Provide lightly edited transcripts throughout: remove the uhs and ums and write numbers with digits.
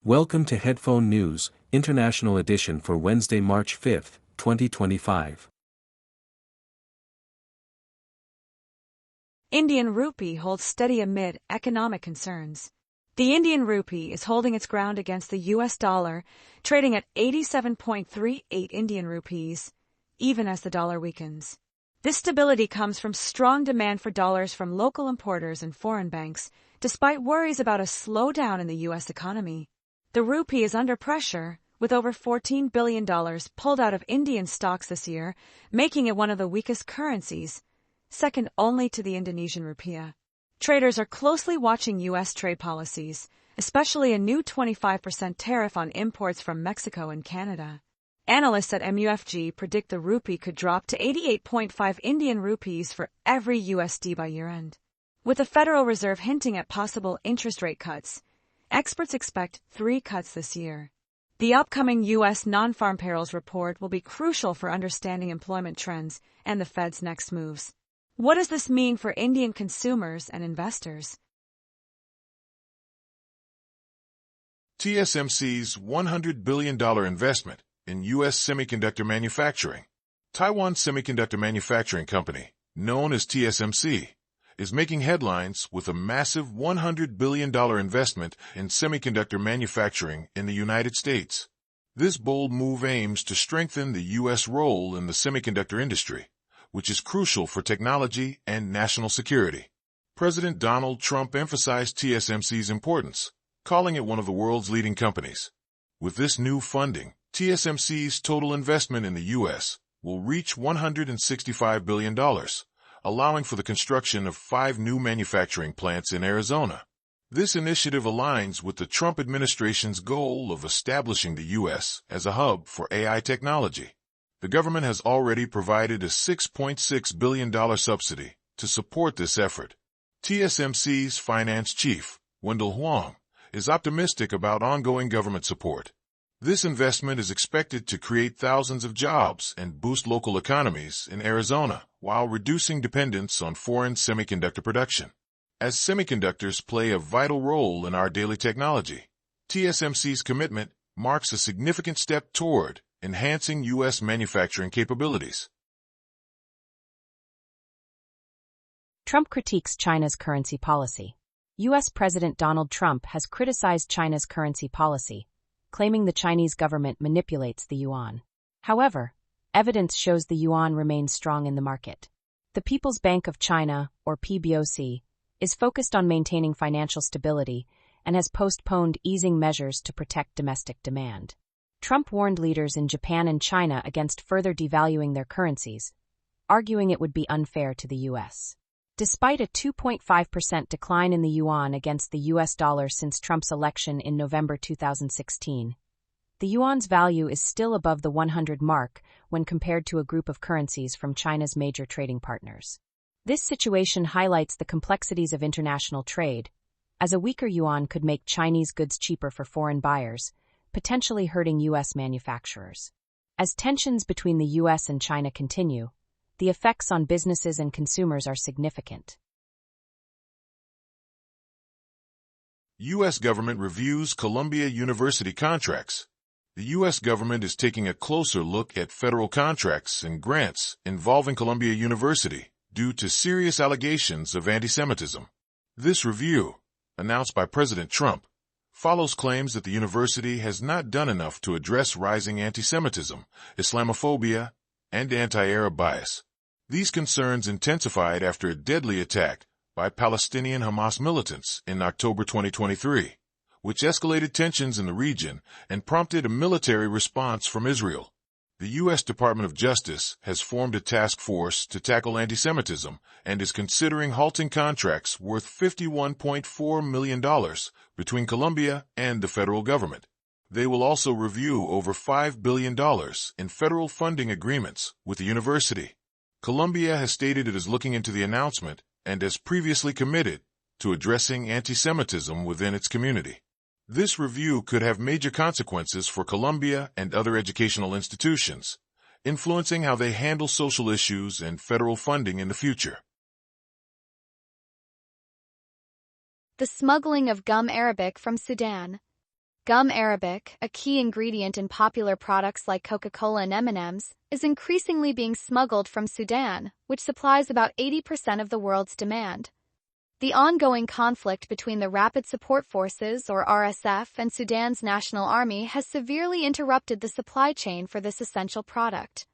Welcome to Headphone News, International Edition for Wednesday, March 5, 2025. Indian rupee holds steady amid economic concerns. The Indian rupee is holding its ground against the US dollar, trading at 87.38 Indian rupees, even as the dollar weakens. This stability comes from strong demand for dollars from local importers and foreign banks, despite worries about a slowdown in the US economy. The rupee is under pressure, with over $14 billion pulled out of Indian stocks this year, making it one of the weakest currencies, second only to the Indonesian rupiah. Traders are closely watching U.S. trade policies, especially a new 25% tariff on imports from Mexico and Canada. Analysts at MUFG predict the rupee could drop to 88.5 Indian rupees for every USD by year-end. With the Federal Reserve hinting at possible interest rate cuts, experts expect 3 cuts this year. The upcoming U.S. non-farm payrolls report will be crucial for understanding employment trends and the Fed's next moves. What does this mean for Indian consumers and investors? TSMC's $100 billion investment in U.S. semiconductor manufacturing. Taiwan Semiconductor Manufacturing Company, known as TSMC, is making headlines with a massive $100 billion investment in semiconductor manufacturing in the United States. This bold move aims to strengthen the U.S. role in the semiconductor industry, which is crucial for technology and national security. President Donald Trump emphasized TSMC's importance, calling it one of the world's leading companies. With this new funding, TSMC's total investment in the U.S. will reach $165 billion, allowing for the construction of 5 new manufacturing plants in Arizona. This initiative aligns with the Trump administration's goal of establishing the U.S. as a hub for AI technology. The government has already provided a $6.6 billion subsidy to support this effort. TSMC's finance chief, Wendell Huang, is optimistic about ongoing government support. This investment is expected to create thousands of jobs and boost local economies in Arizona while reducing dependence on foreign semiconductor production. As semiconductors play a vital role in our daily technology, TSMC's commitment marks a significant step toward enhancing U.S. manufacturing capabilities. Trump critiques China's currency policy. U.S. President Donald Trump has criticized China's currency policy, claiming the Chinese government manipulates the yuan. However, evidence shows the yuan remains strong in the market. The People's Bank of China, or PBOC, is focused on maintaining financial stability and has postponed easing measures to protect domestic demand. Trump warned leaders in Japan and China against further devaluing their currencies, arguing it would be unfair to the U.S. Despite a 2.5% decline in the yuan against the U.S. dollar since Trump's election in November 2016, the yuan's value is still above the 100 mark when compared to a group of currencies from China's major trading partners. This situation highlights the complexities of international trade, as a weaker yuan could make Chinese goods cheaper for foreign buyers, potentially hurting U.S. manufacturers. As tensions between the U.S. and China continue, the effects on businesses and consumers are significant. U.S. government reviews Columbia University contracts. The U.S. government is taking a closer look at federal contracts and grants involving Columbia University due to serious allegations of anti-Semitism. This review, announced by President Trump, follows claims that the university has not done enough to address rising anti-Semitism, Islamophobia, and anti-Arab bias. These concerns intensified after a deadly attack by Palestinian Hamas militants in October 2023, which escalated tensions in the region and prompted a military response from Israel. The U.S. Department of Justice has formed a task force to tackle anti-Semitism and is considering halting contracts worth $51.4 million between Columbia and the federal government. They will also review over $5 billion in federal funding agreements with the university. Columbia has stated it is looking into the announcement and has previously committed to addressing anti-Semitism within its community. This review could have major consequences for Columbia and other educational institutions, influencing how they handle social issues and federal funding in the future. The smuggling of gum Arabic from Sudan. Gum Arabic, a key ingredient in popular products like Coca-Cola and M&Ms, is increasingly being smuggled from Sudan, which supplies about 80% of the world's demand. The ongoing conflict between the Rapid Support Forces, or RSF, and Sudan's National Army has severely interrupted the supply chain for this essential product.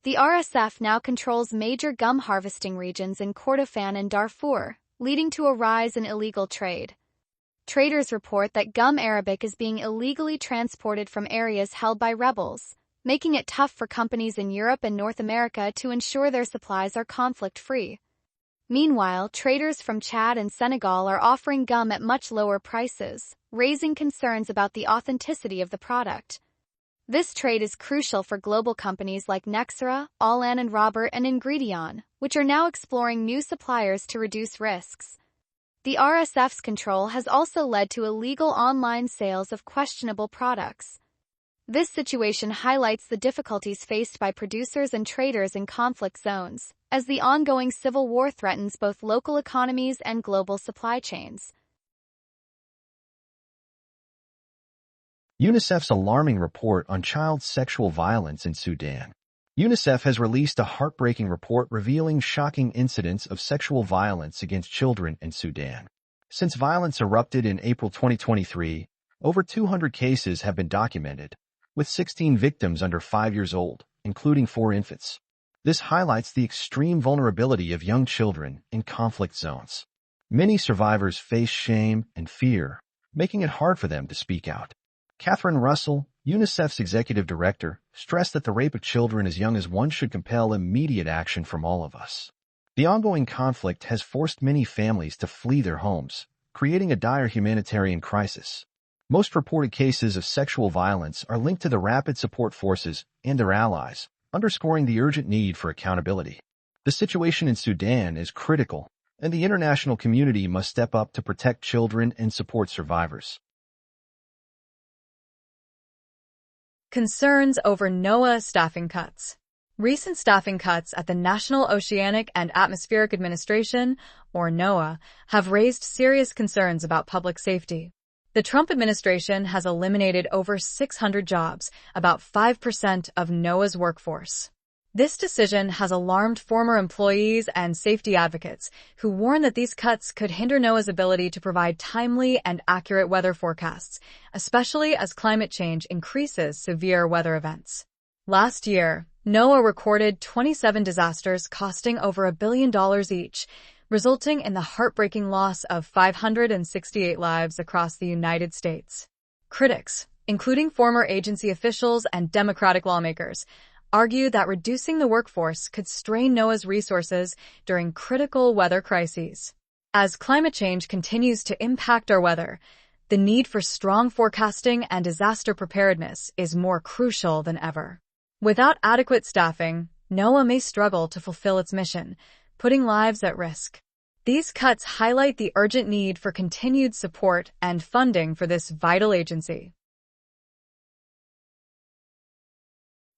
The RSF now controls major gum harvesting regions in Kordofan and Darfur, leading to a rise in illegal trade. Traders report that gum arabic is being illegally transported from areas held by rebels, making it tough for companies in Europe and North America to ensure their supplies are conflict-free. Meanwhile, traders from Chad and Senegal are offering gum at much lower prices, raising concerns about the authenticity of the product. This trade is crucial for global companies like Nexera, Allan and Robert, and Ingredion, which are now exploring new suppliers to reduce risks. The RSF's control has also led to illegal online sales of questionable products. This situation highlights the difficulties faced by producers and traders in conflict zones, as the ongoing civil war threatens both local economies and global supply chains. UNICEF's alarming report on child sexual violence in Sudan. UNICEF has released a heartbreaking report revealing shocking incidents of sexual violence against children in Sudan. Since violence erupted in April 2023, over 200 cases have been documented, with 16 victims under 5 years old, including 4 infants. This highlights the extreme vulnerability of young children in conflict zones. Many survivors face shame and fear, making it hard for them to speak out. Catherine Russell, UNICEF's executive director, stressed that the rape of children as young as 1 should compel immediate action from all of us. The ongoing conflict has forced many families to flee their homes, creating a dire humanitarian crisis. Most reported cases of sexual violence are linked to the Rapid Support Forces and their allies, underscoring the urgent need for accountability. The situation in Sudan is critical, and the international community must step up to protect children and support survivors. Concerns over NOAA staffing cuts. Recent staffing cuts at the National Oceanic and Atmospheric Administration, or NOAA, have raised serious concerns about public safety. The Trump administration has eliminated over 600 jobs, about 5% of NOAA's workforce. This decision has alarmed former employees and safety advocates who warn that these cuts could hinder NOAA's ability to provide timely and accurate weather forecasts, especially as climate change increases severe weather events. Last year, NOAA recorded 27 disasters costing over $1 billion each, resulting in the heartbreaking loss of 568 lives across the United States. Critics, including former agency officials and Democratic lawmakers, argue that reducing the workforce could strain NOAA's resources during critical weather crises. As climate change continues to impact our weather, the need for strong forecasting and disaster preparedness is more crucial than ever. Without adequate staffing, NOAA may struggle to fulfill its mission, putting lives at risk. These cuts highlight the urgent need for continued support and funding for this vital agency.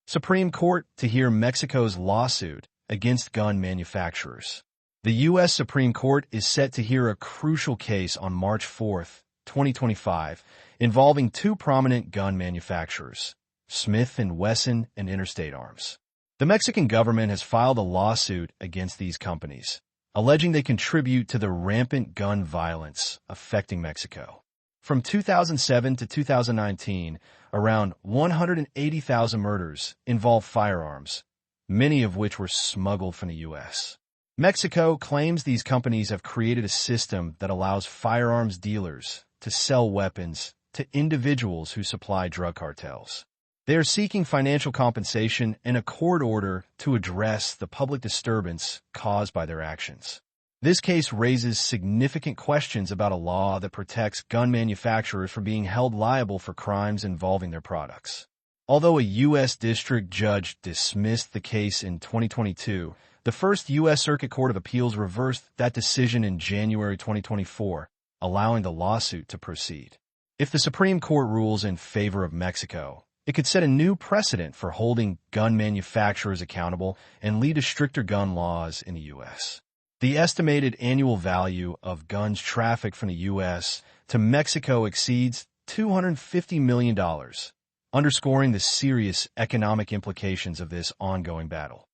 Supreme Court to hear Mexico's lawsuit against gun manufacturers. The U.S. Supreme Court is set to hear a crucial case on March 4, 2025, involving 2 prominent gun manufacturers, Smith & Wesson and Interstate Arms. The Mexican government has filed a lawsuit against these companies, alleging they contribute to the rampant gun violence affecting Mexico. From 2007 to 2019, around 180,000 murders involved firearms, many of which were smuggled from the U.S. Mexico claims these companies have created a system that allows firearms dealers to sell weapons to individuals who supply drug cartels. They are seeking financial compensation and a court order to address the public disturbance caused by their actions. This case raises significant questions about a law that protects gun manufacturers from being held liable for crimes involving their products. Although a U.S. district judge dismissed the case in 2022, the First U.S. Circuit Court of Appeals reversed that decision in January 2024, allowing the lawsuit to proceed. If the Supreme Court rules in favor of Mexico, it could set a new precedent for holding gun manufacturers accountable and lead to stricter gun laws in the U.S. The estimated annual value of guns trafficked from the U.S. to Mexico exceeds $250 million, underscoring the serious economic implications of this ongoing battle.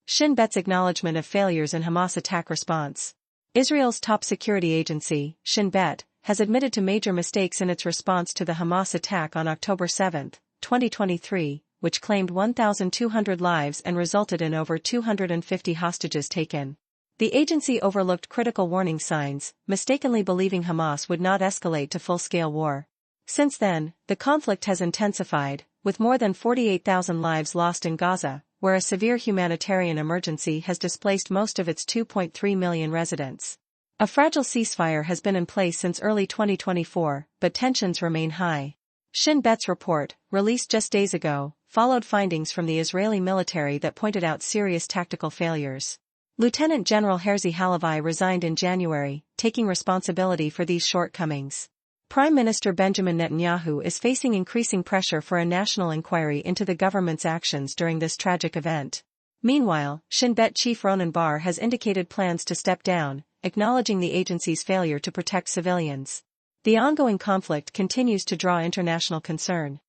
Shin bets acknowledgement of failures in Hamas attack response. Israel's top security agency, Shin Bet, has admitted to major mistakes in its response to the Hamas attack on October 7, 2023, which claimed 1,200 lives and resulted in over 250 hostages taken. The agency overlooked critical warning signs, mistakenly believing Hamas would not escalate to full-scale war. Since then, the conflict has intensified, with more than 48,000 lives lost in Gaza, where a severe humanitarian emergency has displaced most of its 2.3 million residents. A fragile ceasefire has been in place since early 2024, but tensions remain high. Shin Bet's report, released just days ago, followed findings from the Israeli military that pointed out serious tactical failures. Lieutenant General Herzi Halevi resigned in January, taking responsibility for these shortcomings. Prime Minister Benjamin Netanyahu is facing increasing pressure for a national inquiry into the government's actions during this tragic event. Meanwhile, Shin Bet chief Ronan Bar has indicated plans to step down, acknowledging the agency's failure to protect civilians. The ongoing conflict continues to draw international concern.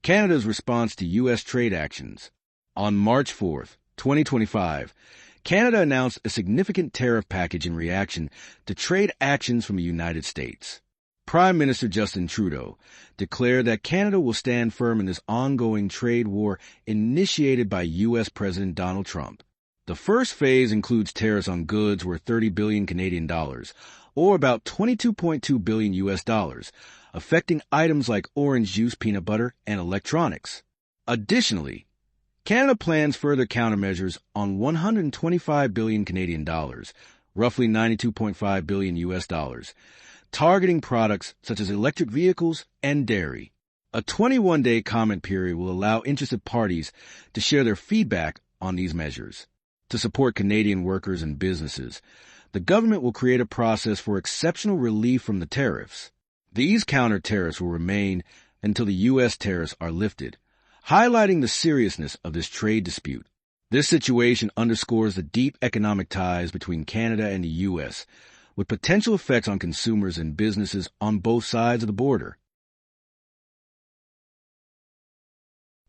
Canada's response to U.S. trade actions. On March 4, 2025, Canada announced a significant tariff package in reaction to trade actions from the United States. Prime Minister Justin Trudeau declared that Canada will stand firm in this ongoing trade war initiated by U.S. President Donald Trump. The first phase includes tariffs on goods worth 30 billion Canadian dollars, or about 22.2 billion U.S. dollars, affecting items like orange juice, peanut butter, and electronics. Additionally, Canada plans further countermeasures on 125 billion Canadian dollars, roughly 92.5 billion U.S. dollars, targeting products such as electric vehicles and dairy. A 21-day comment period will allow interested parties to share their feedback on these measures. To support Canadian workers and businesses, the government will create a process for exceptional relief from the tariffs. These counter-tariffs will remain until the U.S. tariffs are lifted, highlighting the seriousness of this trade dispute. This situation underscores the deep economic ties between Canada and the U.S., with potential effects on consumers and businesses on both sides of the border.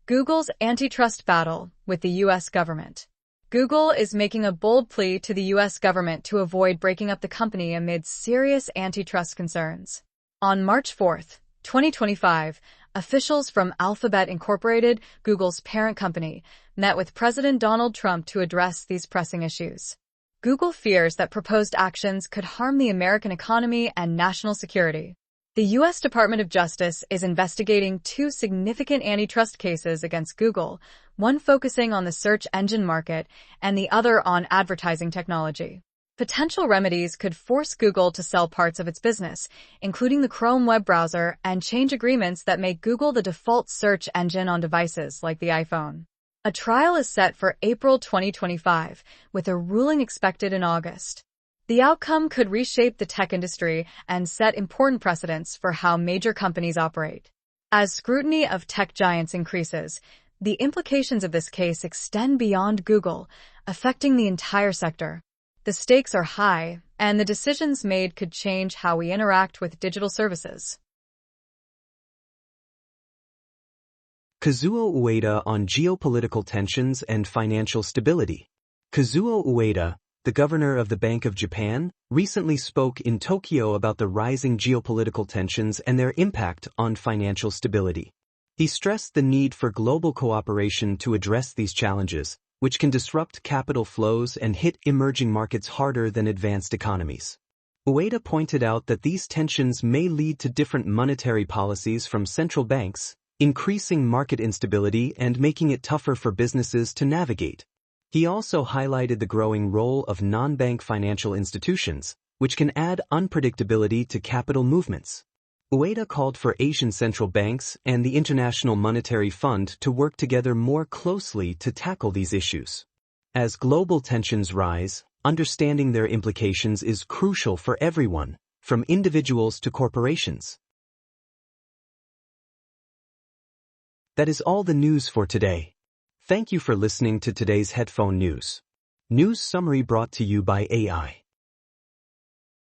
Google's antitrust battle with the U.S. government. Google is making a bold plea to the U.S. government to avoid breaking up the company amid serious antitrust concerns. On March 4, 2025, officials from Alphabet Incorporated, Google's parent company, met with President Donald Trump to address these pressing issues. Google fears that proposed actions could harm the American economy and national security. The U.S. Department of Justice is investigating two significant antitrust cases against Google, one focusing on the search engine market and the other on advertising technology. Potential remedies could force Google to sell parts of its business, including the Chrome web browser, and change agreements that make Google the default search engine on devices like the iPhone. A trial is set for April 2025, with a ruling expected in August. The outcome could reshape the tech industry and set important precedents for how major companies operate. As scrutiny of tech giants increases, the implications of this case extend beyond Google, affecting the entire sector. The stakes are high, and the decisions made could change how we interact with digital services. Kazuo Ueda on geopolitical tensions and financial stability. Kazuo Ueda, the governor of the Bank of Japan, recently spoke in Tokyo about the rising geopolitical tensions and their impact on financial stability. He stressed the need for global cooperation to address these challenges, which can disrupt capital flows and hit emerging markets harder than advanced economies. Ueda pointed out that these tensions may lead to different monetary policies from central banks, increasing market instability and making it tougher for businesses to navigate. He also highlighted the growing role of non-bank financial institutions, which can add unpredictability to capital movements. Ueda called for Asian central banks and the International Monetary Fund to work together more closely to tackle these issues. As global tensions rise, understanding their implications is crucial for everyone, from individuals to corporations. That is all the news for today. Thank you for listening to today's headphone news. News summary brought to you by AI.